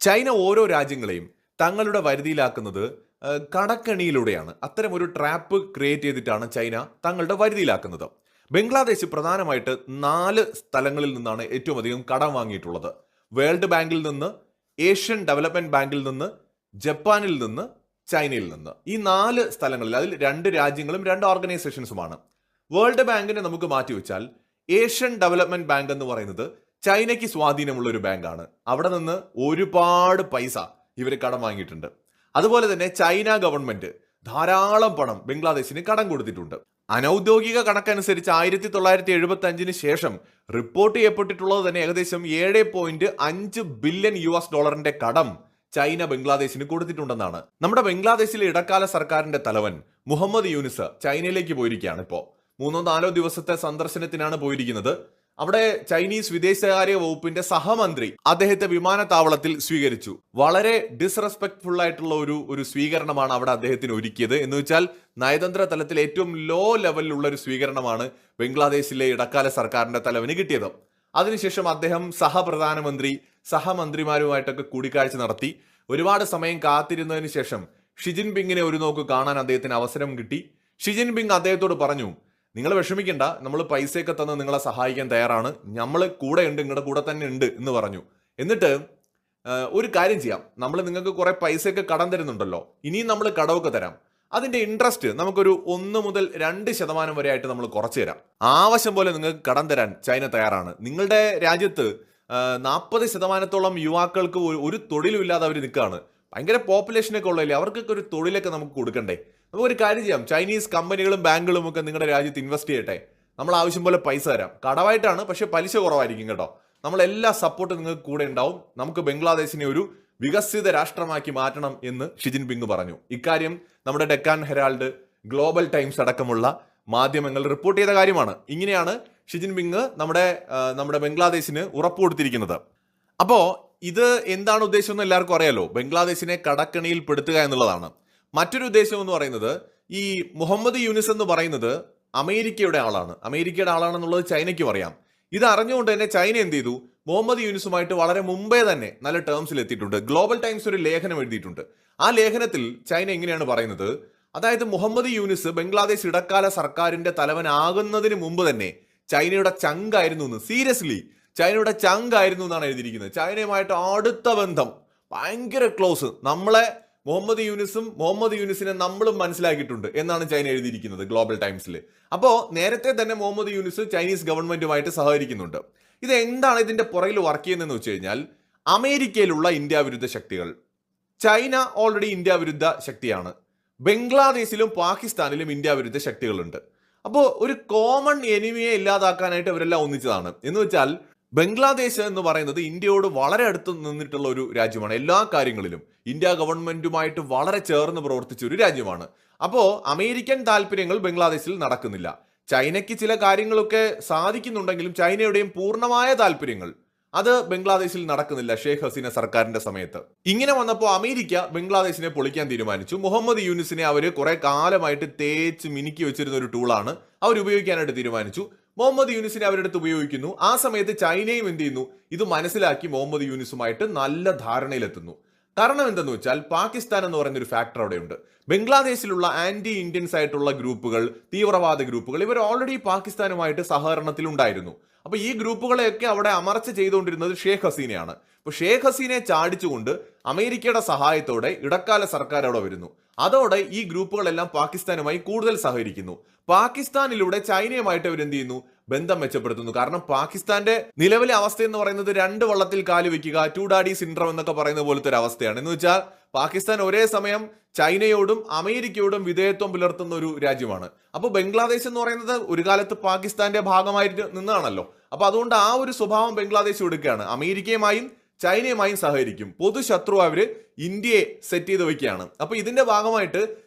China ഓരോ രാജ്യങ്ങളെയും തങ്ങളുടെ വരുതിയിലാക്കുന്നത് കടക്കെണിയിലൂടെയാണ്. അത്തരം ഒരു ട്രാപ്പ് ക്രിയേറ്റ് ചെയ്തിട്ടാണ് ചൈന തങ്ങളുടെ വരുതിയിലാക്കുന്നത്. ബംഗ്ലാദേശ് പ്രധാനമായിട്ട് 4 സ്ഥലങ്ങളിൽ നിന്നാണ് ഏറ്റവും അധികം കടം വാങ്ങിയിട്ടുള്ളത്. വേൾഡ് ബാങ്കിൽ നിന്ന്, ഏഷ്യൻ ഡെവലപ്മെന്റ് ബാങ്കിൽ നിന്ന്, ജപ്പാനിൽ നിന്ന്, ചൈനയിൽ നിന്ന്. ഈ 4 സ്ഥലങ്ങളിൽ അതിൽ 2 രാജ്യങ്ങളും 2 ഓർഗനൈസേഷൻസുമാണ്. വേൾഡ് ബാങ്കിനെ നമുക്ക് മാറ്റിവെച്ചാൽ ഏഷ്യൻ ഡെവലപ്മെന്റ് ബാങ്ക് എന്ന് പറയുന്നത് ചൈനയ്ക്ക് സ്വാധീനമുള്ള ഒരു ബാങ്കാണ്. അവിടെ നിന്ന് ഒരുപാട് പൈസ ഇവർ കടം വാങ്ങിയിട്ടുണ്ട്. അതുപോലെ തന്നെ ചൈന ഗവൺമെന്റ് ധാരാളം പണം ബംഗ്ലാദേശിന് കടം കൊടുത്തിട്ടുണ്ട്. അനൌദ്യോഗിക കണക്കനുസരിച്ച് 1975 ശേഷം റിപ്പോർട്ട് ചെയ്യപ്പെട്ടിട്ടുള്ളത് തന്നെ ഏകദേശം $7.5 ബില്യൺ കടം ചൈന ബംഗ്ലാദേശിന് കൊടുത്തിട്ടുണ്ടെന്നാണ്. നമ്മുടെ ബംഗ്ലാദേശിലെ ഇടക്കാല സർക്കാരിന്റെ തലവൻ മുഹമ്മദ് യൂനിസ് ചൈനയിലേക്ക് പോയിരിക്കുകയാണ്. ഇപ്പോൾ 3-4 ദിവസത്തെ സന്ദർശനത്തിനാണ് പോയിരിക്കുന്നത്. അവിടെ ചൈനീസ് വിദേശകാര്യ വകുപ്പിന്റെ സഹമന്ത്രി അദ്ദേഹത്തെ വിമാനത്താവളത്തിൽ സ്വീകരിച്ചു. വളരെ ഡിസ്റെസ്പെക്ട്ഫുൾ ആയിട്ടുള്ള ഒരു സ്വീകരണമാണ് അവിടെ അദ്ദേഹത്തിന് ഒരുക്കിയത്. എന്ന് വെച്ചാൽ നയതന്ത്ര തലത്തിൽ ഏറ്റവും ലോ ലെവലിലുള്ള ഒരു സ്വീകരണമാണ് ബംഗ്ലാദേശിലെ ഇടക്കാല സർക്കാരിന്റെ തലവന് കിട്ടിയത്. അതിനുശേഷം അദ്ദേഹം സഹപ്രധാനമന്ത്രി സഹമന്ത്രിമാരുമായിട്ടൊക്കെ കൂടിക്കാഴ്ച നടത്തി. ഒരുപാട് സമയം കാത്തിരുന്നതിന് ശേഷം ഷി ജിൻപിങ്ങിനെ ഒരു നോക്ക് കാണാൻ അദ്ദേഹത്തിന് അവസരം കിട്ടി. ഷി ജിൻപിങ് അദ്ദേഹത്തോട് പറഞ്ഞു, നിങ്ങൾ വിഷമിക്കണ്ട, നമ്മൾ പൈസയൊക്കെ തന്ന് നിങ്ങളെ സഹായിക്കാൻ തയ്യാറാണ്, നമ്മൾ കൂടെ ഉണ്ട്, നിങ്ങളുടെ കൂടെ തന്നെ ഉണ്ട് എന്ന് പറഞ്ഞു. എന്നിട്ട് ഒരു കാര്യം ചെയ്യാം, നമ്മൾ നിങ്ങൾക്ക് കുറെ പൈസയൊക്കെ കടം തരുന്നുണ്ടല്ലോ, ഇനിയും നമ്മൾ കടമൊക്കെ തരാം, അതിന്റെ ഇൻട്രസ്റ്റ് നമുക്കൊരു 1 മുതൽ 2% വരെ ആയിട്ട് നമ്മൾ കുറച്ചു തരാം. ആവശ്യം പോലെ നിങ്ങൾക്ക് കടം തരാൻ ചൈന തയ്യാറാണ്. നിങ്ങളുടെ രാജ്യത്ത് 40% യുവാക്കൾക്ക് ഒരു തൊഴിലും ഇല്ലാതെ അവർ നിൽക്കുകയാണ്. ഭയങ്കര പോപ്പുലേഷനൊക്കെ ഉള്ളതല്ലേ, അവർക്കൊക്കെ ഒരു തൊഴിലൊക്കെ നമുക്ക് കൊടുക്കണ്ടേ. നമുക്കൊരു കാര്യം ചെയ്യാം, ചൈനീസ് കമ്പനികളും ബാങ്കുകളും ഒക്കെ നിങ്ങളുടെ രാജ്യത്ത് ഇൻവെസ്റ്റ് ചെയ്യട്ടെ, നമ്മൾ ആവശ്യം പോലെ പൈസ തരാം, കടമായിട്ടാണ്, പക്ഷെ പലിശ കുറവായിരിക്കും കേട്ടോ, നമ്മളെല്ലാ സപ്പോർട്ടും നിങ്ങൾക്ക് കൂടെ ഉണ്ടാവും, നമുക്ക് ബംഗ്ലാദേശിനെ ഒരു വികസിത രാഷ്ട്രമാക്കി മാറ്റണം എന്ന് ഷി ജിൻപിങ് പറഞ്ഞു. ഇക്കാര്യം നമ്മുടെ ഡെക്കാൻ ഹെറാൾഡ്, ഗ്ലോബൽ ടൈംസ് അടക്കമുള്ള മാധ്യമങ്ങൾ റിപ്പോർട്ട് ചെയ്ത കാര്യമാണ്. ഇങ്ങനെയാണ് ഷി ജിൻപിങ് നമ്മുടെ ബംഗ്ലാദേശിന് ഉറപ്പ് കൊടുത്തിരിക്കുന്നത്. അപ്പോ ഇത് എന്താണ് ഉദ്ദേശം എന്ന് എല്ലാവർക്കും അറിയാലോ, ബംഗ്ലാദേശിനെ കടക്കണിയിൽ പെടുത്തുക എന്നുള്ളതാണ്. മറ്റൊരു ഉദ്ദേശം എന്ന് പറയുന്നത്, ഈ മുഹമ്മദ് യൂനിസ് എന്ന് പറയുന്നത് അമേരിക്കയുടെ ആളാണെന്നുള്ളത് ചൈനയ്ക്കും അറിയാം. ഇത് അറിഞ്ഞുകൊണ്ട് തന്നെ ചൈന എന്ത് ചെയ്തു, മുഹമ്മദ് യൂനിസുമായിട്ട് വളരെ മുമ്പേ തന്നെ നല്ല ടേംസിൽ എത്തിയിട്ടുണ്ട്. ഗ്ലോബൽ ടൈംസ് ഒരു ലേഖനം എഴുതിയിട്ടുണ്ട്. ആ ലേഖനത്തിൽ ചൈന എങ്ങനെയാണ് പറയുന്നത്, അതായത് മുഹമ്മദ് യൂനിസ് ബംഗ്ലാദേശ് ഇടക്കാല സർക്കാരിന്റെ തലവനാകുന്നതിന് മുമ്പ് തന്നെ ചൈനയുടെ ചങ്കായിരുന്നു എന്ന്, സീരിയസ്ലി ചൈനയുടെ ചങ്കായിരുന്നു എന്നാണ് എഴുതിയിരിക്കുന്നത്. ചൈനയുമായിട്ട് അടുത്ത ബന്ധം, ഭയങ്കര ക്ലോസ്, നമ്മളെ മുഹമ്മദ് യൂനിസിനെ നമ്മളും മനസ്സിലാക്കിയിട്ടുണ്ട് എന്നാണ് ചൈന എഴുതിയിരിക്കുന്നത് ഗ്ലോബൽ ടൈംസിൽ. അപ്പോൾ നേരത്തെ തന്നെ മുഹമ്മദ് യൂനിസ് ചൈനീസ് ഗവൺമെന്റുമായിട്ട് സഹകരിക്കുന്നുണ്ട്. ഇത് എന്താണ് ഇതിന്റെ പുറകിൽ വർക്ക് ചെയ്യുന്നതെന്ന് വെച്ച് കഴിഞ്ഞാൽ, അമേരിക്കയിലുള്ള ഇന്ത്യ വിരുദ്ധ ശക്തികൾ, ചൈന ഓൾറെഡി ഇന്ത്യ വിരുദ്ധ ശക്തിയാണ്, ബംഗ്ലാദേശിലും പാകിസ്ഥാനിലും ഇന്ത്യ വിരുദ്ധ ശക്തികളുണ്ട്. അപ്പോൾ ഒരു കോമൺ എനിമിയെ ഇല്ലാതാക്കാനായിട്ട് അവരെല്ലാം ഒന്നിച്ചതാണ്. എന്ന് വെച്ചാൽ ബംഗ്ലാദേശ് എന്ന് പറയുന്നത് ഇന്ത്യയോട് വളരെ അടുത്ത് നിന്നിട്ടുള്ള ഒരു രാജ്യമാണ്. എല്ലാ കാര്യങ്ങളിലും ഇന്ത്യ ഗവൺമെന്റുമായിട്ട് വളരെ ചേർന്ന് പ്രവർത്തിച്ച ഒരു രാജ്യമാണ്. അപ്പോൾ അമേരിക്കൻ താല്പര്യങ്ങൾ ബംഗ്ലാദേശിൽ നടക്കുന്നില്ല. ചൈനയ്ക്ക് ചില കാര്യങ്ങളൊക്കെ സാധിക്കുന്നുണ്ടെങ്കിലും ചൈനയുടെയും പൂർണ്ണമായ താല്പര്യങ്ങൾ അത് ബംഗ്ലാദേശിൽ നടക്കുന്നില്ല ഷേഖ് ഹസീന സർക്കാരിന്റെ സമയത്ത്. ഇങ്ങനെ വന്നപ്പോൾ അമേരിക്ക ബംഗ്ലാദേശിനെ പൊളിക്കാൻ തീരുമാനിച്ചു. മുഹമ്മദ് യൂനിസിനെ അവര് കുറെ കാലമായിട്ട് തേച്ച് മിനുക്കി വെച്ചിരുന്ന ഒരു ടൂളാണ്, അവർ ഉപയോഗിക്കാനായിട്ട് തീരുമാനിച്ചു. മുഹമ്മദ് യൂനിസിനെ അവരുടെ അടുത്ത് ഉപയോഗിക്കുന്നു. ആ സമയത്ത് ചൈനയും എന്ത് ചെയ്യുന്നു, ഇത് മനസ്സിലാക്കി മുഹമ്മദ് യൂനിസുമായിട്ട് നല്ല ധാരണയിലെത്തുന്നു. കാരണം എന്തെന്ന് വെച്ചാൽ, പാകിസ്ഥാൻ എന്ന് പറയുന്ന ഒരു ഫാക്ടർ അവിടെയുണ്ട്. ബംഗ്ലാദേശിലുള്ള ആന്റി ഇന്ത്യൻസ് ആയിട്ടുള്ള ഗ്രൂപ്പുകൾ, തീവ്രവാദ ഗ്രൂപ്പുകൾ, ഇവർ ഓൾറെഡി പാകിസ്ഥാനുമായിട്ട് സഹകരണത്തിൽ ഉണ്ടായിരുന്നു. അപ്പൊ ഈ ഗ്രൂപ്പുകളെയൊക്കെ അവിടെ അമർച്ച ചെയ്തുകൊണ്ടിരുന്നത് ഷേഖ് ഹസീനയാണ്. അപ്പൊ ഷേഖ് ഹസീനയെ ചാടിച്ചുകൊണ്ട് അമേരിക്കയുടെ സഹായത്തോടെ ഇടക്കാല സർക്കാർ അവിടെ വരുന്നു. അതോടെ ഈ ഗ്രൂപ്പുകളെല്ലാം പാകിസ്ഥാനുമായി കൂടുതൽ സഹകരിക്കുന്നു. പാകിസ്ഥാനിലൂടെ ചൈനയുമായിട്ട് അവർ എന്ത് ചെയ്യുന്നു, ബന്ധം മെച്ചപ്പെടുത്തുന്നു. കാരണം പാകിസ്ഥാന്റെ നിലവിലെ അവസ്ഥ എന്ന് പറയുന്നത് 2 വള്ളത്തിൽ കാല് വെക്കുക, 2 ഡാഡി സിൻഡ്രം എന്നൊക്കെ പറയുന്ന പോലത്തെ ഒരു അവസ്ഥയാണ്. എന്ന് വെച്ചാൽ പാകിസ്ഥാൻ ഒരേ സമയം ചൈനയോടും അമേരിക്കയോടും വിധേയത്വം പുലർത്തുന്ന ഒരു രാജ്യമാണ്. അപ്പോൾ ബംഗ്ലാദേശ് എന്ന് പറയുന്നത് ഒരു കാലത്ത് പാകിസ്ഥാന്റെ ഭാഗമായിട്ട് നിന്നാണല്ലോ. അപ്പൊ അതുകൊണ്ട് ആ ഒരു സ്വഭാവം ബംഗ്ലാദേശ് എടുക്കുകയാണ്. അമേരിക്കയുമായും ചൈനയുമായും സഹകരിക്കും. പൊതുശത്രു അവര് ഇന്ത്യയെ സെറ്റ് ചെയ്ത് വെക്കുകയാണ്. അപ്പൊ ഇതിന്റെ ഭാഗമായിട്ട്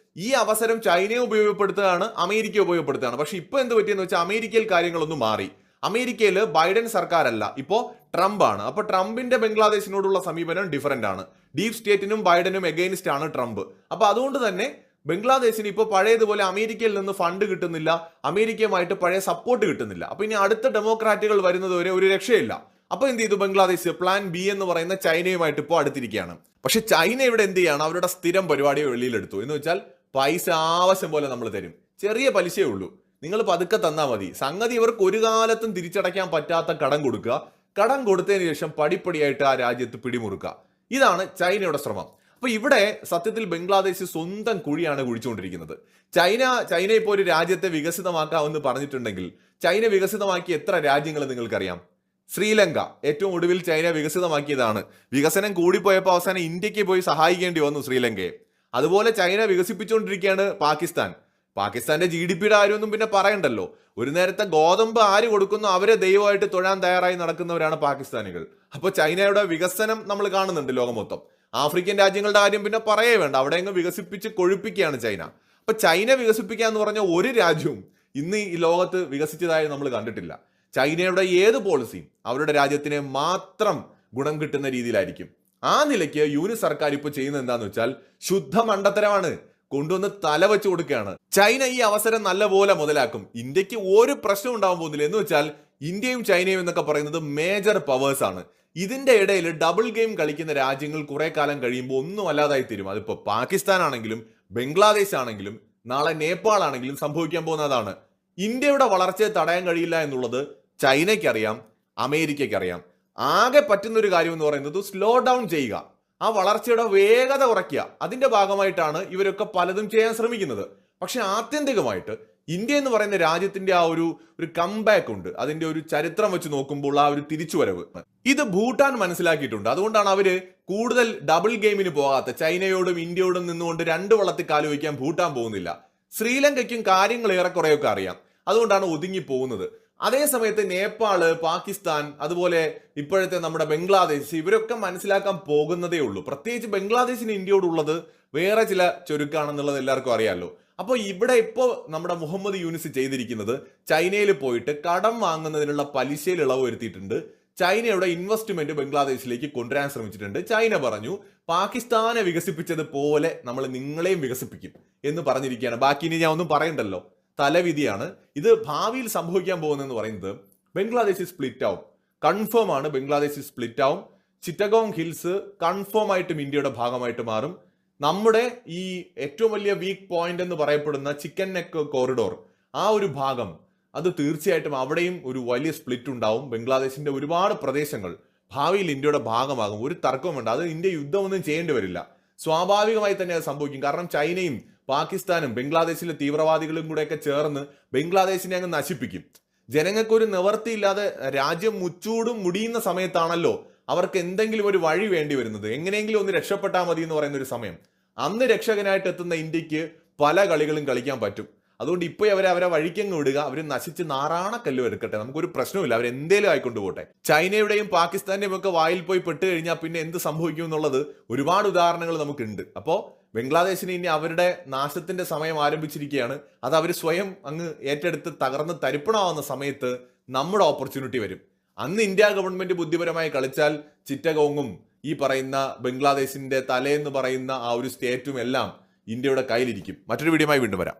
ഈ അവസരം ചൈനയെ ഉപയോഗപ്പെടുത്തുകയാണ്, അമേരിക്ക ഉപയോഗപ്പെടുത്തുകയാണ്. പക്ഷെ ഇപ്പൊ എന്ത് പറ്റിയെന്ന് വെച്ചാൽ, അമേരിക്കയിൽ കാര്യങ്ങളൊന്നും മാറി. അമേരിക്കയിൽ ബൈഡൻ സർക്കാരല്ല, ഇപ്പോ ട്രംപ് ആണ്. അപ്പൊ ട്രംപിന്റെ ബംഗ്ലാദേശിനോടുള്ള സമീപനം ഡിഫറന്റ് ആണ്. ഡീപ് സ്റ്റേറ്റിനും ബൈഡനും എഗെയിൻസ്റ്റ് ആണ് ട്രംപ്. അപ്പൊ അതുകൊണ്ട് തന്നെ ബംഗ്ലാദേശിന് ഇപ്പോൾ പഴയതുപോലെ അമേരിക്കയിൽ നിന്ന് ഫണ്ട് കിട്ടുന്നില്ല, അമേരിക്കയുമായിട്ട് പഴയ സപ്പോർട്ട് കിട്ടുന്നില്ല. അപ്പൊ ഇനി അടുത്ത ഡെമോക്രാറ്റുകൾ വരുന്നതുവരെ ഒരു രക്ഷയില്ല. അപ്പൊ എന്ത് ചെയ്തു ബംഗ്ലാദേശ്? പ്ലാൻ ബി എന്ന് പറയുന്ന ചൈനയുമായിട്ട് ഇപ്പോൾ അടുത്തിരിക്കുകയാണ്. പക്ഷെ ചൈന ഇവിടെ എന്ത് ചെയ്യാണ്? അവരുടെ സ്ഥിരം പരിപാടിയെ വെളിയിലെടുത്തു. എന്ന് വെച്ചാൽ പൈസ ആവശ്യം പോലെ നമ്മൾ തരും, ചെറിയ പലിശയേ ഉള്ളൂ, നിങ്ങൾ പതുക്കെ തന്നാൽ മതി. സംഗതി ഇവർക്ക് ഒരു കാലത്തും തിരിച്ചടയ്ക്കാൻ പറ്റാത്ത കടം കൊടുക്കുക, കടം കൊടുത്തതിന് ശേഷം പടിപ്പടിയായിട്ട് ആ രാജ്യത്ത് പിടിമുറുക്കുക. ഇതാണ് ചൈനയുടെ ശ്രമം. അപ്പൊ ഇവിടെ സത്യത്തിൽ ബംഗ്ലാദേശ് സ്വന്തം കുഴിയാണ് കുഴിച്ചുകൊണ്ടിരിക്കുന്നത്. ചൈന ഇപ്പോൾ ഒരു രാജ്യത്തെ വികസിതമാക്കാമെന്ന് പറഞ്ഞിട്ടുണ്ടെങ്കിൽ ചൈന വികസിതമാക്കിയ എത്ര രാജ്യങ്ങൾ നിങ്ങൾക്കറിയാം? ശ്രീലങ്ക ഏറ്റവും ഒടുവിൽ ചൈന വികസിതമാക്കിയതാണ്. വികസനം കൂടിപ്പോയപ്പോൾ അവസാനം ഇന്ത്യക്ക് പോയി സഹായിക്കേണ്ടി വന്നു ശ്രീലങ്കയെ. അതുപോലെ ചൈന വികസിപ്പിച്ചുകൊണ്ടിരിക്കുകയാണ് പാകിസ്ഥാന്റെ GDP കാര്യമൊന്നും പിന്നെ പറയണ്ടല്ലോ. ഒരു നേരത്തെ ഗോതമ്പ് ആര് കൊടുക്കുന്നു അവരെ ദൈവമായിട്ട് തൊഴാൻ തയ്യാറായി നടക്കുന്നവരാണ് പാകിസ്ഥാനികൾ. അപ്പോൾ ചൈനയുടെ വികസനം നമ്മൾ കാണുന്നുണ്ട് ലോകം മൊത്തം. ആഫ്രിക്കൻ രാജ്യങ്ങളുടെ കാര്യം പിന്നെ പറയേ വേണ്ട, അവിടെ അങ്ങ് വികസിപ്പിച്ച് കൊഴുപ്പിക്കുകയാണ് ചൈന. അപ്പൊ ചൈന വികസിപ്പിക്കുക എന്ന് പറഞ്ഞ ഒരു രാജ്യവും ഇന്ന് ഈ ലോകത്ത് വികസിച്ചതായി നമ്മൾ കണ്ടിട്ടില്ല. ചൈനയുടെ ഏത് പോളിസിയും അവരുടെ രാജ്യത്തിന് മാത്രം ഗുണം കിട്ടുന്ന രീതിയിലായിരിക്കും. ആ നിലയ്ക്ക് യൂണിറ്റ് സർക്കാർ ഇപ്പോൾ ചെയ്യുന്നത് എന്താന്ന് വെച്ചാൽ ശുദ്ധ മണ്ടത്തരമാണ്, കൊണ്ടുവന്ന് തല വെച്ച് കൊടുക്കുകയാണ്. ചൈന ഈ അവസരം നല്ലപോലെ മുതലാക്കും. ഇന്ത്യക്ക് ഒരു പ്രശ്നം ഉണ്ടാവാൻ പോകുന്നില്ല. എന്ന് വെച്ചാൽ ഇന്ത്യയും ചൈനയും എന്നൊക്കെ പറയുന്നത് മേജർ പവേഴ്സ് ആണ്. ഇതിന്റെ ഇടയിൽ ഡബിൾ ഗെയിം കളിക്കുന്ന രാജ്യങ്ങൾ കുറെ കാലം കഴിയുമ്പോൾ ഒന്നും അല്ലാതായി തീരും. അതിപ്പോ പാകിസ്ഥാൻ ആണെങ്കിലും ബംഗ്ലാദേശ് ആണെങ്കിലും നാളെ നേപ്പാൾ ആണെങ്കിലും സംഭവിക്കാൻ പോകുന്നതാണ്. ഇന്ത്യയുടെ വളർച്ചയെ തടയാൻ കഴിയില്ല എന്നുള്ളത് ചൈനയ്ക്കറിയാം, അമേരിക്കയ്ക്കറിയാം. ആകെ പറ്റുന്ന ഒരു കാര്യം എന്ന് പറയുന്നത് സ്ലോ ഡൗൺ ചെയ്യുക, ആ വളർച്ചയുടെ വേഗത കുറയ്ക്കുക. അതിന്റെ ഭാഗമായിട്ടാണ് ഇവരൊക്കെ പലതും ചെയ്യാൻ ശ്രമിക്കുന്നത്. പക്ഷെ ആത്യന്തികമായിട്ട് ഇന്ത്യ എന്ന് പറയുന്ന രാജ്യത്തിന്റെ ആ ഒരു കംബാക്ക് ഉണ്ട്. അതിന്റെ ഒരു ചരിത്രം വെച്ച് നോക്കുമ്പോൾ ആ ഒരു തിരിച്ചുവരവ് ഇത് ഭൂട്ടാൻ മനസ്സിലാക്കിയിട്ടുണ്ട്. അതുകൊണ്ടാണ് അവര് കൂടുതൽ ഡബിൾ ഗെയിമിന് പോകാത്ത. ചൈനയോടും ഇന്ത്യയോടും നിന്നുകൊണ്ട് രണ്ട് വള്ളത്തിൽ കാല് വയ്ക്കാൻ ഭൂട്ടാൻ പോകുന്നില്ല. ശ്രീലങ്കയ്ക്കും കാര്യങ്ങൾ ഏറെക്കുറെയൊക്കെ അറിയാം, അതുകൊണ്ടാണ് ഒതുങ്ങി പോകുന്നത്. അതേസമയത്ത് നേപ്പാള്, പാകിസ്ഥാൻ, അതുപോലെ ഇപ്പോഴത്തെ നമ്മുടെ ബംഗ്ലാദേശ് ഇവരൊക്കെ മനസ്സിലാക്കാൻ പോകുന്നതേ ഉള്ളൂ. പ്രത്യേകിച്ച് ബംഗ്ലാദേശിന് ഇന്ത്യയോടുള്ളത് വേറെ ചില ചുരുക്കാണെന്നുള്ളത് എല്ലാവർക്കും അറിയാമല്ലോ. അപ്പോൾ ഇവിടെ ഇപ്പോൾ നമ്മുടെ മുഹമ്മദ് യൂനിസ് ചെയ്തിരിക്കുന്നത് ചൈനയിൽ പോയിട്ട് കടം വാങ്ങുന്നതിനുള്ള പലിശയിൽ ഇളവ് വരുത്തിയിട്ടുണ്ട്. ചൈനയുടെ ഇൻവെസ്റ്റ്മെന്റ് ബംഗ്ലാദേശിലേക്ക് കൊണ്ടുവരാൻ ശ്രമിച്ചിട്ടുണ്ട്. ചൈന പറഞ്ഞു പാകിസ്ഥാനെ വികസിപ്പിച്ചതുപോലെ നമ്മൾ നിങ്ങളെയും വികസിപ്പിക്കും എന്ന് പറഞ്ഞിരിക്കുകയാണ്. ബാക്കി ഇനി ഞാൻ ഒന്നും പറയണ്ടല്ലോ, തലവിധിയാണ്. ഇത് ഭാവിയിൽ സംഭവിക്കാൻ പോകുന്നതെന്ന് പറയുന്നത് ബംഗ്ലാദേശ് സ്പ്ലിറ്റ് ആവും. കൺഫേം ആണ്, ബംഗ്ലാദേശ് സ്പ്ലിറ്റ് ആവും. ചിറ്റഗോങ് ഹിൽസ് കൺഫേം ആയിട്ടും ഇന്ത്യയുടെ ഭാഗമായിട്ട് മാറും. നമ്മുടെ ഈ ഏറ്റവും വലിയ വീക്ക് പോയിന്റ് എന്ന് പറയപ്പെടുന്ന ചിക്കൻ നെക്ക് കോറിഡോർ, ആ ഒരു ഭാഗം, അത് തീർച്ചയായിട്ടും അവിടെയും ഒരു വലിയ സ്പ്ലിറ്റ് ഉണ്ടാവും. ബംഗ്ലാദേശിന്റെ ഒരുപാട് പ്രദേശങ്ങൾ ഭാവിയിൽ ഇന്ത്യയുടെ ഭാഗമാകും, ഒരു തർക്കവും വേണ്ട. അത് ഇന്ത്യ യുദ്ധമൊന്നും ചെയ്യേണ്ടി വരില്ല, സ്വാഭാവികമായി തന്നെ അത് സംഭവിക്കും. കാരണം ചൈനയും പാകിസ്ഥാനും ബംഗ്ലാദേശിലെ തീവ്രവാദികളും കൂടെയൊക്കെ ചേർന്ന് ബംഗ്ലാദേശിനെ അങ്ങ് നശിപ്പിക്കും. ജനങ്ങൾക്കൊരു നിവർത്തിയില്ലാതെ രാജ്യം മുച്ചൂടും മുടിയുന്ന സമയത്താണല്ലോ അവർക്ക് എന്തെങ്കിലും ഒരു വഴി വേണ്ടി വരുന്നത്. എങ്ങനെയെങ്കിലും ഒന്ന് രക്ഷപ്പെട്ടാൽ മതി എന്ന് പറയുന്ന ഒരു സമയം. അന്ന് രക്ഷകനായിട്ട് എത്തുന്ന ഇന്ത്യക്ക് പല കളികളും കളിക്കാൻ പറ്റും. അതുകൊണ്ട് ഇപ്പോൾ അവരെ വഴിക്കങ്ങ് വിടുക, അവർ നശിച്ച് നാറാണക്കല്ല് എടുക്കട്ടെ, നമുക്കൊരു പ്രശ്നമില്ല, അവരെന്തേലും ആയിക്കൊണ്ട് പോട്ടെ. ചൈനയുടെയും പാകിസ്ഥാന്റെയും ഒക്കെ വായിൽ പോയി പെട്ട് കഴിഞ്ഞാൽ പിന്നെ എന്ത് സംഭവിക്കും എന്നുള്ളത് ഒരുപാട് ഉദാഹരണങ്ങൾ നമുക്കുണ്ട്. അപ്പോൾ ബംഗ്ലാദേശിന് ഇനി അവരുടെ നാശത്തിന്റെ സമയം ആരംഭിച്ചിരിക്കുകയാണ്. അത് അവർ സ്വയം അങ്ങ് ഏറ്റെടുത്ത് തകർന്ന് തരിപ്പണമാവുന്ന സമയത്ത് നമ്മുടെ ഓപ്പർച്യൂണിറ്റി വരും. അന്ന് ഇന്ത്യ ഗവൺമെന്റ് ബുദ്ധിപരമായി കളിച്ചാൽ ചിറ്റഗോങ്ങും ഈ പറയുന്ന ബംഗ്ലാദേശിന്റെ തലേന്ന് പറയുന്ന ആ ഒരു സ്റ്റേറ്റും എല്ലാം ഇന്ത്യയുടെ കയ്യിലിരിക്കും. മറ്റൊരു വീഡിയോയുമായി വീണ്ടും വരാം.